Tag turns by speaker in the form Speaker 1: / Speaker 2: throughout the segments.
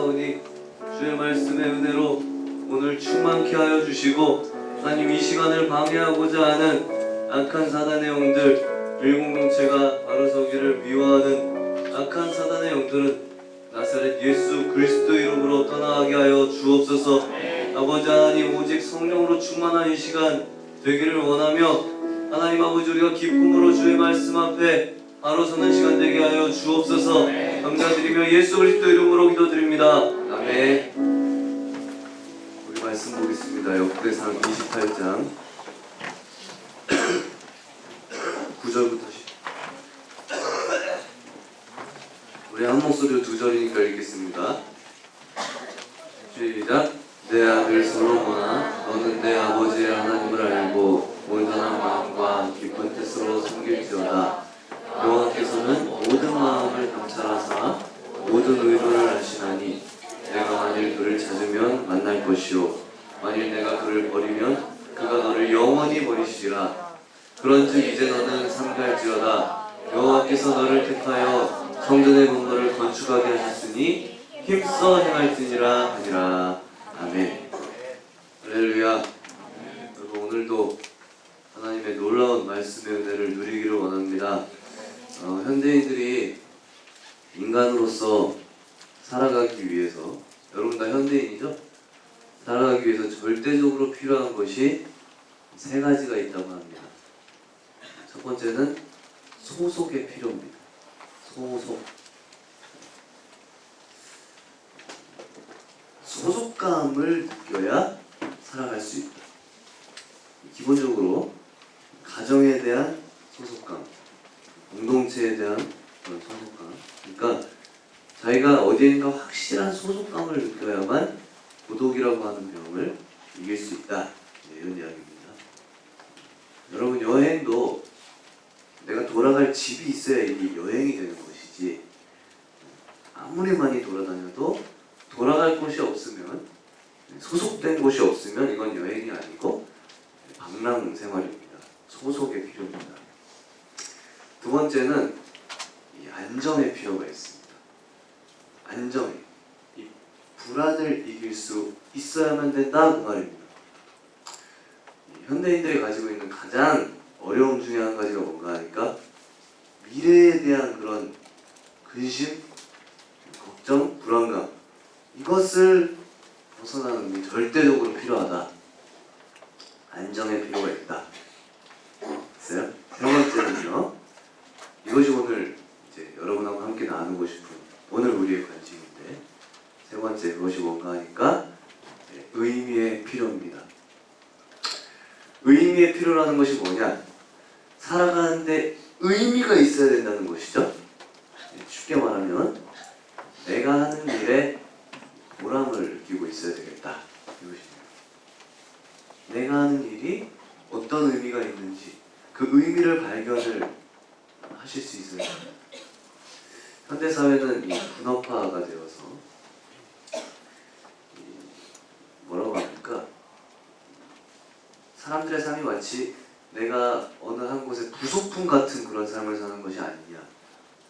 Speaker 1: 감사하오니 주의 말씀의 은혜로 오늘 충만케 하여 주시고, 하나님 이 시간을 방해하고자 하는 악한 사단의 영들, 교회 공동체가 바로 서기를 미워하는 악한 사단의 영들은 나사렛 예수 그리스도 이름으로 떠나가게 하여 주옵소서. 아버지 하나님, 오직 성령으로 충만한 이 시간 되기를 원하며, 하나님 아버지, 우리가 기쁨으로 주의 말씀 앞에 바로 서는 시간 되게 하여 주옵소서. 감사드리며 예수 그리스도 이름으로 기도드립니다. 아멘. 우리 말씀 보겠습니다. 역대상 28장 9절부터 우리 한 목소리로 두 절이니까 읽겠습니다. 시작. 내 아들 솔로몬아, 너는 내 아버지의 하나님을 알고 온전한 마음과 깊은 뜻으로 섬길지어다. 여호와께서는 모든 마음을 감찰하사 모든 의도를 아시나니, 내가 만일 그를 찾으면 만날 것이요 만일 내가 그를 버리면 그가 너를 영원히 버리시리라. 그런즉 이제 너는 삼갈지어다. 여호와께서 너를 택하여 성전의 건물을 건축하게 하셨으니 힘써 행할지니라 하니라. 아멘. 할렐루야. 여러분, 오늘도 하나님의 놀라운 말씀의 은혜를 누리기를 원합니다. 현대인들이 인간으로서 살아가기 위해서, 여러분 다 현대인이죠? 살아가기 위해서 절대적으로 필요한 것이 세 가지가 있다고 합니다. 첫 번째는 소속의 필요입니다. 소속. 소속감을 느껴야 살아갈 수 있다. 기본적으로 가정에 대한 소속감, 공동체에 대한 그런 소속감. 그러니까 자기가 어디인가 확실한 소속감을 느껴야만 고독이라고 하는 병을 이길 수 있다. 이런 이야기입니다. 여러분, 여행도 내가 돌아갈 집이 있어야 이게 여행이 되는 것이지, 아무리 많이 돌아다녀도 돌아갈 곳이 없으면, 소속된 곳이 없으면 이건 여행이 아니고 방랑 생활입니다. 소속의 필요입니다. 두 번째는 이 안정의 필요가 있습니다. 안정, 이 불안을 이길 수 있어야만 된다, 그 말입니다. 현대인들이 가지고 있는 가장 어려움 중에 한 가지가 뭔가 하니까, 미래에 대한 그런 근심, 걱정, 불안감, 이것을 벗어나는 게 절대적으로 필요하다. 안정의 필요가 있다. 됐어요? 세 번째는요, 이것이 오늘 이제 여러분하고 함께 나누고 싶은 오늘 우리의 관심인데, 세 번째, 그것이 뭔가 하니까 의미의 필요입니다. 의미의 필요라는 것이 뭐냐? 살아가는데 의미가 있어야 된다는 것이죠. 쉽게 말하면 내가 하는 일에 보람을 느끼고 있어야 되겠다, 이것입니다. 내가 하는 일이 어떤 의미가 있는지 그 의미를 발견을 하실 수 있어야 됩니다. 현대사회는 이 분업화가 되어서 뭐라고 합니까? 사람들의 삶이 마치 내가 어느 한 곳에 부속품 같은 그런 삶을 사는 것이 아니냐,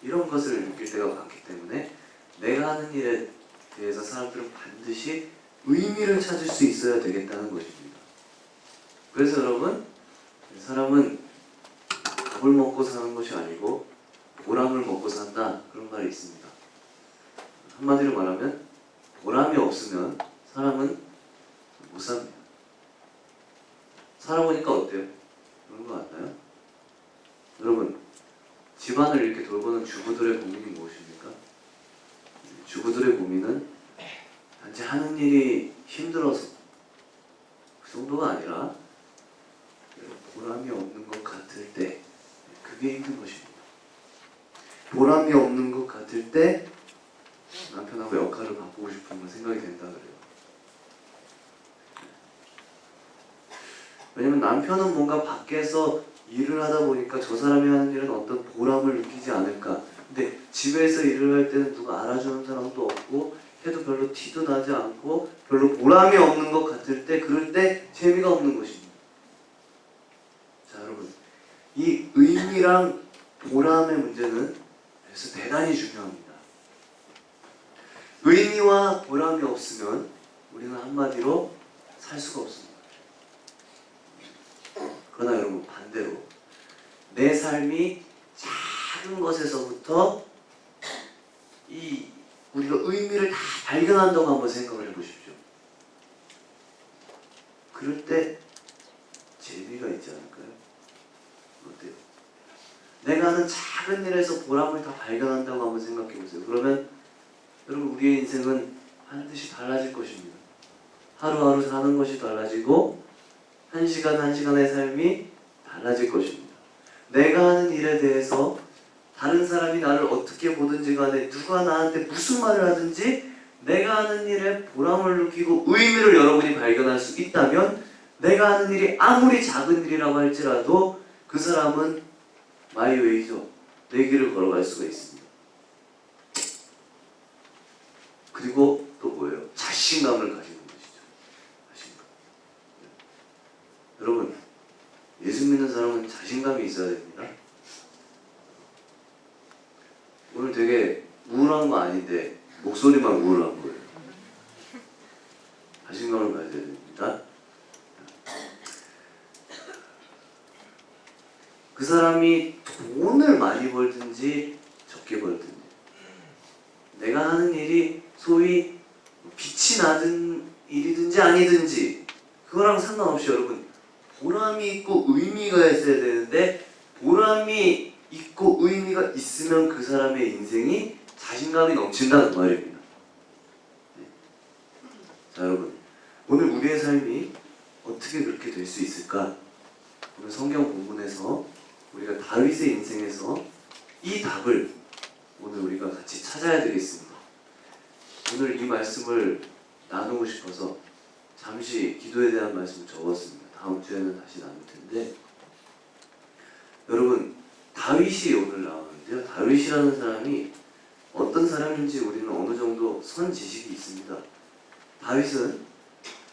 Speaker 1: 이런 것을 느낄 때가 많기 때문에 내가 하는 일에 대해서 사람들은 반드시 의미를 찾을 수 있어야 되겠다는 것입니다. 그래서 여러분, 사람은 밥을 먹고 사는 것이 아니고 보람을 먹고 산다, 그런 말이 있습니다. 한마디로 말하면 보람이 없으면 사람은 못 삽니다. 살아보니까 어때요? 그런 거 같나요? 여러분, 집안을 이렇게 돌보는 주부들의 고민이 무엇입니까? 주부들의 고민은 단지 하는 일이 힘들어서, 그 정도가 아니라 보람이 없는 것 같을 때, 그게 힘든 것입니다. 보람이 없는 것 같을 때 남편하고 역할을 바꾸고 싶은 건 생각이 된다 그래요. 왜냐면 남편은 뭔가 밖에서 일을 하다 보니까 저 사람이 하는 일은 어떤 보람을 느끼지 않을까. 근데 집에서 일을 할 때는 누가 알아주는 사람도 없고 해도 별로 티도 나지 않고 별로 보람이 없는 것 같을 때, 그럴 때 재미가 없는 것입니다. 자, 여러분, 이 의미랑 보람의 문제는 그래서 대단히 중요합니다. 의미와 보람이 없으면 우리는 한마디로 살 수가 없습니다. 그러나 여러분, 반대로 내 삶이 작은 것에서부터 우리가 의미를 다 발견한다고 한번 생각을 해보십시오. 그럴 때 재미가 있지 않을까요? 어때요? 내가 하는 작은 일에서 보람을 다 발견한다고 한번 생각해보세요. 그러면 여러분, 우리의 인생은 반드시 달라질 것입니다. 하루하루 사는 것이 달라지고 한 시간 한 시간의 삶이 달라질 것입니다. 내가 하는 일에 대해서 다른 사람이 나를 어떻게 보든지 간에 누가 나한테 무슨 말을 하든지 내가 하는 일에 보람을 느끼고 의미를 여러분이 발견할 수 있다면 내가 하는 일이 아무리 작은 일이라고 할지라도 그 사람은 마이웨이죠. 내 길을 걸어갈 수가 있습니다. 그리고 또 뭐예요? 자신감을 가지는 것이죠. 자신감. 여러분, 예수 믿는 사람은 자신감이 있어야 됩니다. 오늘 되게 우울한 거 아닌데 목소리만 우울한 거예요. 자신감을 가져야 됩니다. 그 사람이 돈을 많이 벌든지 적게 벌든지 내가 하는 일이 소위 빛이 나든 일이든지 아니든지 그거랑 상관없이 여러분 보람이 있고 의미가 있어야 되는데 보람이 있고 의미가 있으면 그 사람의 인생이 자신감이 넘친다는 말입니다. 네. 자, 여러분, 오늘 우리의 삶이 어떻게 그렇게 될 수 있을까? 오늘 성경 본문에서 우리가 다윗의 인생에서 이 답을 오늘 우리가 같이 찾아야 되겠습니다. 오늘 이 말씀을 나누고 싶어서 잠시 기도에 대한 말씀을 적었습니다. 다음 주에는 다시 나눌 텐데, 여러분, 다윗이 오늘 나오는데요. 다윗이라는 사람이 어떤 사람인지 우리는 어느 정도 선지식이 있습니다. 다윗은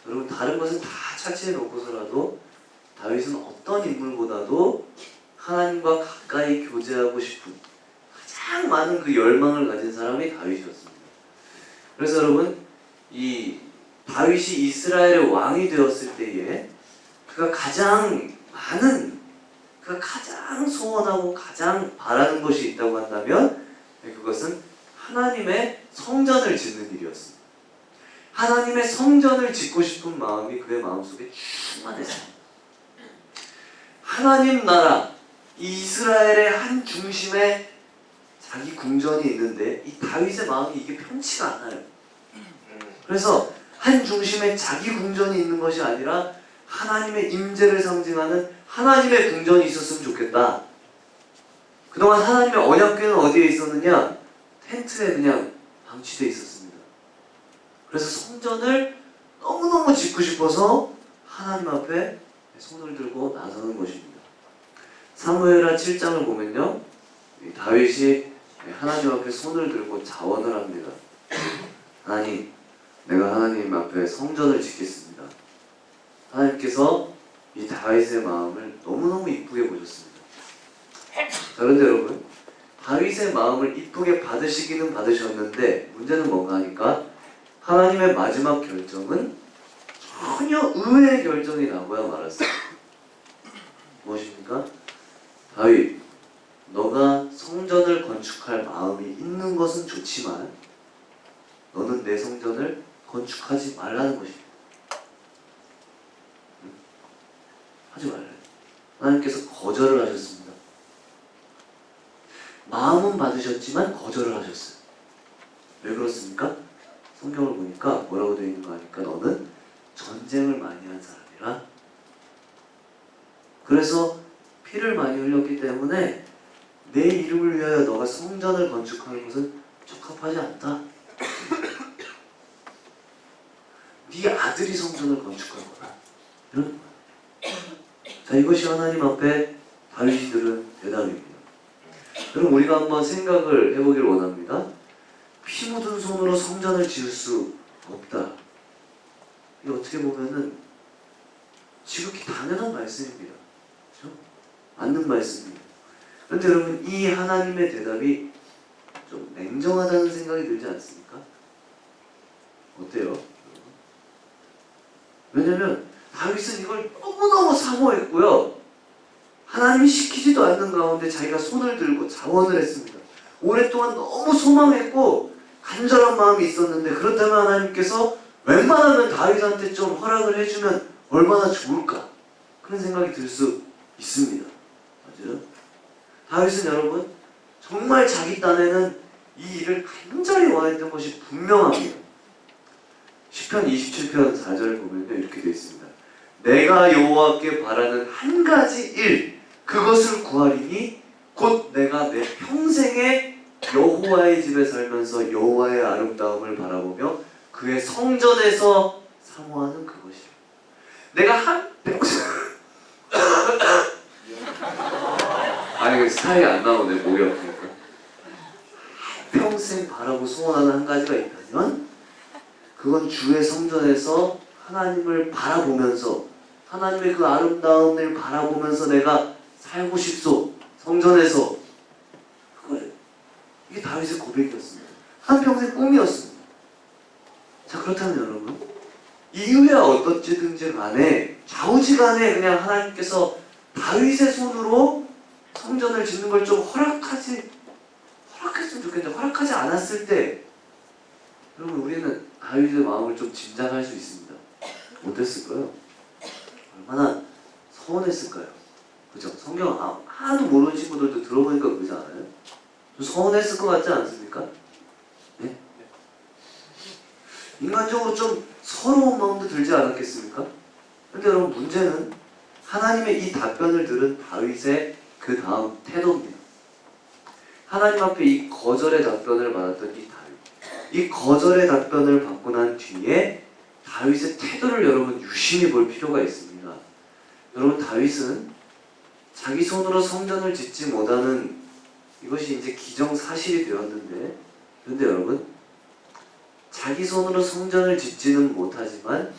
Speaker 1: 여러분 다른 것은 다 차치해 놓고서라도 다윗은 어떤 인물보다도 하나님과 가까이 교제하고 싶은 가장 많은 그 열망을 가진 사람이 다윗이었습니다. 그래서 여러분, 이 다윗이 이스라엘의 왕이 되었을 때에 그가 가장 소원하고 가장 바라는 것이 있다고 한다면 그것은 하나님의 성전을 짓는 일이었습니다. 하나님의 성전을 짓고 싶은 마음이 그의 마음속에 충만했습니다. 하나님 나라, 이 이스라엘의 한 중심에 자기 궁전이 있는데 이 다윗의 마음이 이게 편치가 않아요. 그래서 한 중심에 자기 궁전이 있는 것이 아니라 하나님의 임재를 상징하는 하나님의 궁전이 있었으면 좋겠다. 그동안 하나님의 언약궤는 어디에 있었느냐? 텐트에 그냥 방치되어 있었습니다. 그래서 성전을 너무너무 짓고 싶어서 하나님 앞에 손을 들고 나서는 것입니다. 사무엘하 7장을 보면요, 다윗이 하나님 앞에 손을 들고 자원을 합니다. 하나님, 내가 하나님 앞에 성전을 짓겠습니다. 하나님께서 이 다윗의 마음을 너무너무 이쁘게 보셨습니다. 자, 그런데 여러분, 다윗의 마음을 이쁘게 받으시기는 받으셨는데 문제는 뭔가 하니까 하나님의 마지막 결정은 전혀 의외의 결정이 나고야 말았어요. 무엇입니까? 다윗, 너가 성전을 건축할 마음이 있는 것은 좋지만 너는 내 성전을 건축하지 말라는 것입니다. 하지 말래요. 하나님께서 거절을 하셨습니다. 마음은 받으셨지만 거절을 하셨어요. 왜 그렇습니까? 성경을 보니까 뭐라고 되어 있는 거 아니까 너는 전쟁을 많이 한 사람이라. 그래서 피를 많이 흘렸기 때문에 내 이름을 위하여 너가 성전을 건축하는 것은 적합하지 않다. 네 아들이 성전을 건축할 거다. 이런 거야. 자, 이것이 하나님 앞에 다윗이 들은 대답입니다. 그럼 우리가 한번 생각을 해보길 원합니다. 피 묻은 손으로 성전을 지을 수 없다. 이게 어떻게 보면은 지극히 당연한 말씀입니다. 그렇죠? 맞는 말씀입니다. 그런데 여러분, 이 하나님의 대답이 좀 냉정하다는 생각이 들지 않습니까?
Speaker 2: 어때요? 왜냐면 다윗은 이걸 너무너무 사모했고요. 하나님이 시키지도 않는 가운데 자기가 손을 들고 자원을 했습니다. 오랫동안 너무 소망했고 간절한 마음이 있었는데, 그렇다면 하나님께서 웬만하면 다윗한테 좀 허락을 해주면 얼마나 좋을까, 그런 생각이 들 수 있습니다. 맞아요? 다윗은 여러분 정말 자기 딴에는 이 일을 간절히 원했던 것이 분명합니다. 시편 27편 4절 보면 이렇게 되어 있습니다. 내가 여호와께 바라는 한 가지 일, 그것을 구하리니 곧 내가 내 평생에 여호와의 집에 살면서 여호와의 아름다움을 바라보며 그의 성전에서 사모하는 그것이요. 내가 한 평생 아니 스타일이 안 나오네, 목이 아프니까. 평생 바라고 소원하는 한 가지가 있다면 그건 주의 성전에서 하나님을 바라보면서, 하나님의 그 아름다움을 바라보면서 내가 살고 싶소. 성전에서. 그거예요. 이게 다윗의 고백이었습니다. 한평생 꿈이었습니다. 자, 그렇다면 여러분, 이후에 어떻게든지 간에 좌우지간에 그냥 하나님께서 다윗의 손으로 성전을 짓는 걸 좀 허락했으면 좋겠는데 허락하지 않았을 때 여러분, 우리는 다윗의 마음을 좀 짐작할 수 있습니다. 어땠을까요? 얼마나 서운했을까요? 그죠? 성경 하나도 모르는 친구들도 들어보니까 그러지 않아요? 좀 서운했을 것 같지 않습니까? 네? 인간적으로 좀 서러운 마음도 들지 않았겠습니까? 그런데 여러분, 문제는 하나님의 이 답변을 들은 다윗의 그 다음 태도입니다. 하나님 앞에 이 거절의 답변을 받았던 이 다윗, 이 거절의 답변을 받고 난 뒤에 다윗의 태도를 여러분 유심히 볼 필요가 있습니다. 여러분, 다윗은 자기 손으로 성전을 짓지 못하는, 이것이 이제 기정사실이 되었는데, 그런데 여러분, 자기 손으로 성전을 짓지는 못하지만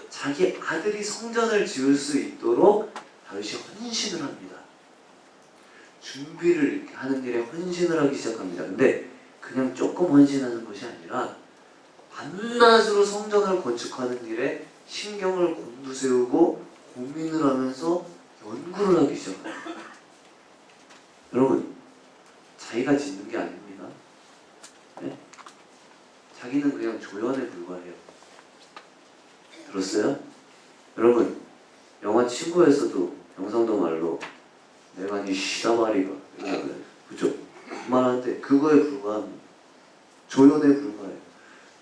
Speaker 2: 자기 아들이 성전을 지을 수 있도록 다윗이 헌신을 합니다. 준비를 하는 일에 헌신을 하기 시작합니다. 근데 그냥 조금 헌신하는 것이 아니라 밤낮으로 성전을 건축하는 일에 신경을 곤두세우고 고민을 하면서 연구를 하기 시작합니다. 여러분, 자기가 짓는 게 아닙니다. 네? 자기는 그냥 조연에 불과해요. 들었어요? 여러분, 영화 친구에서도 경상도 말로 내가 니 시다바리가 이러잖아요. 그죠? 그 말하는데 그거에 불과합니다. 조연에 불과해요.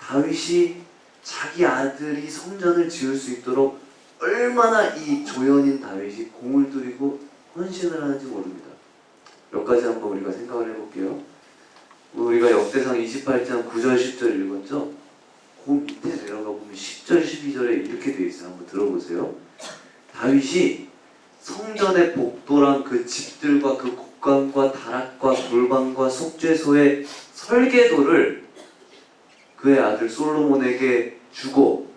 Speaker 2: 다윗이 자기 아들이 성전을 지을 수 있도록 얼마나 이 조연인 다윗이 공을 들이고 헌신을 하는지 모릅니다. 몇 가지 한번 우리가 생각을 해볼게요. 우리가 역대상 28장 9절 10절 읽었죠? 그 밑에 내려가 보면 10절 12절에 이렇게 되어 있어요. 한번 들어보세요. 다윗이 성전의 복도랑 그 집들과 그 곡간과 다락과 돌방과 속죄소의 설계도를 그의 아들 솔로몬에게 주고,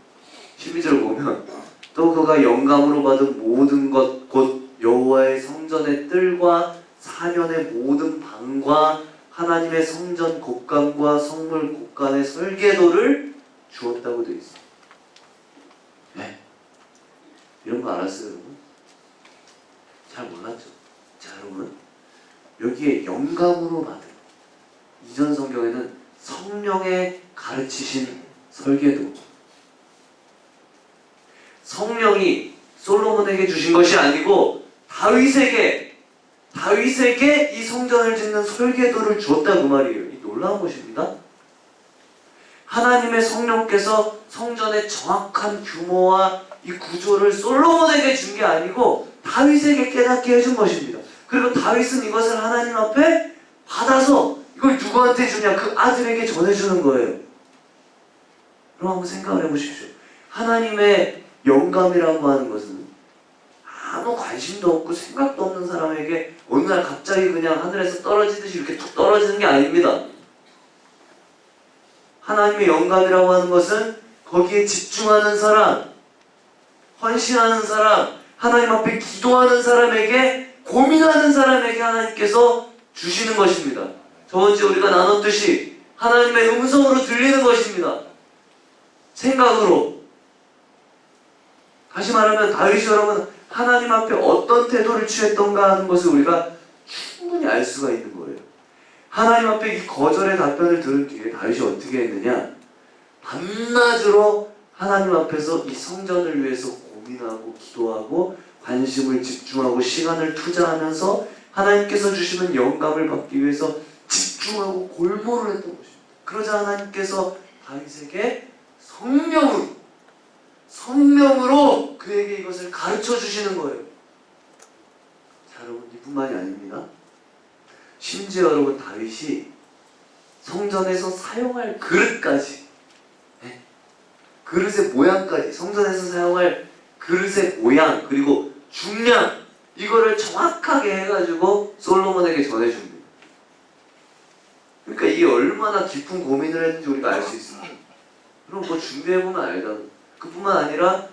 Speaker 2: 12절 보면 또 그가 영감으로 받은 모든 것 곧 여호와의 성전의 뜰과 사면의 모든 방과 하나님의 성전 곡간과 성물 곡간의 설계도를 주었다고 되어 있어요. 네. 이런 거 알았어요, 여러분? 잘 몰랐죠? 자, 여러분, 여기에 영감으로 받은, 이전 성경에는 성령의 가르치신 설계도, 성령이 솔로몬에게 주신 것이 아니고 다윗에게 이 성전을 짓는 설계도를 주었다, 그 말이에요. 이 놀라운 것입니다. 하나님의 성령께서 성전의 정확한 규모와 이 구조를 솔로몬에게 준 게 아니고 다윗에게 깨닫게 해준 것입니다. 그리고 다윗은 이것을 하나님 앞에 받아서 이걸 누구한테 주냐? 그 아들에게 전해주는 거예요. 그럼 한번 생각을 해보십시오. 하나님의 영감이라고 하는 것은 아무 관심도 없고 생각도 없는 사람에게 어느 날 갑자기 그냥 하늘에서 떨어지듯이 이렇게 툭 떨어지는 게 아닙니다. 하나님의 영감이라고 하는 것은 거기에 집중하는 사람, 헌신하는 사람, 하나님 앞에 기도하는 사람에게, 고민하는 사람에게 하나님께서 주시는 것입니다. 저번주에 우리가 나눴듯이 하나님의 음성으로 들리는 것입니다. 생각으로. 다시 말하면 다윗이 여러분 하나님 앞에 어떤 태도를 취했던가 하는 것을 우리가 충분히 알 수가 있는 거예요. 하나님 앞에 이 거절의 답변을 들은 뒤에 다윗이 어떻게 했느냐? 밤낮으로 하나님 앞에서 이 성전을 위해서 고민하고 기도하고 관심을 집중하고 시간을 투자하면서 하나님께서 주시는 영감을 받기 위해서 집중하고 골몰을 했던 것입니다. 그러자 하나님께서 다윗에게 성령으로 그에게 이것을 가르쳐 주시는 거예요. 자, 여러분 이뿐만이 아닙니다. 심지어 여러분 다윗이 성전에서 사용할 그릇까지, 그릇의 모양까지, 성전에서 사용할 그릇의 모양 그리고 중량 이거를 정확하게 해가지고 솔로몬에게 전해줍니다. 그러니까 이게 얼마나 깊은 고민을 했는지 우리가 알 수 있습니다. 그럼 뭐 준비해보면 알다. 그뿐만 아니라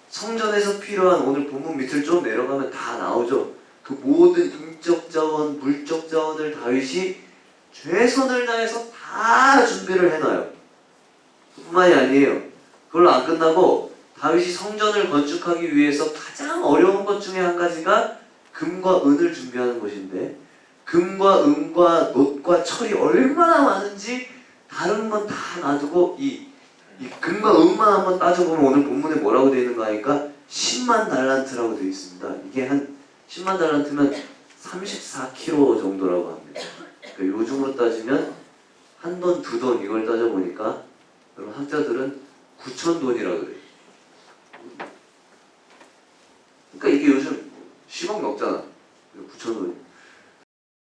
Speaker 2: 성전에서 필요한 오늘 본문 밑을 좀 내려가면 다 나오죠. 그 모든 인적 자원, 물적 자원을 다윗이 최선을 다해서 다 준비를 해놔요. 그뿐만이 아니에요. 그걸로 안 끝나고 다윗이 성전을 건축하기 위해서 가장 어려운 것 중에 한 가지가 금과 은을 준비하는 것인데 금과 은과 놋과 철이 얼마나 많은지 다른 건 다 놔두고 이 금과 은만 한번 따져보면 오늘 본문에 뭐라고 되어 있는가 하니까 10만 달란트라고 되어 있습니다. 이게 한 10만 달란트면 34kg 정도라고 합니다. 그러니까 요즘으로 따지면 한 돈, 두 돈 이걸 따져보니까 여러분 학자들은 9,000돈이라고 그래요. 그러니까 이게 요즘 10억 넘잖아. 9,000돈.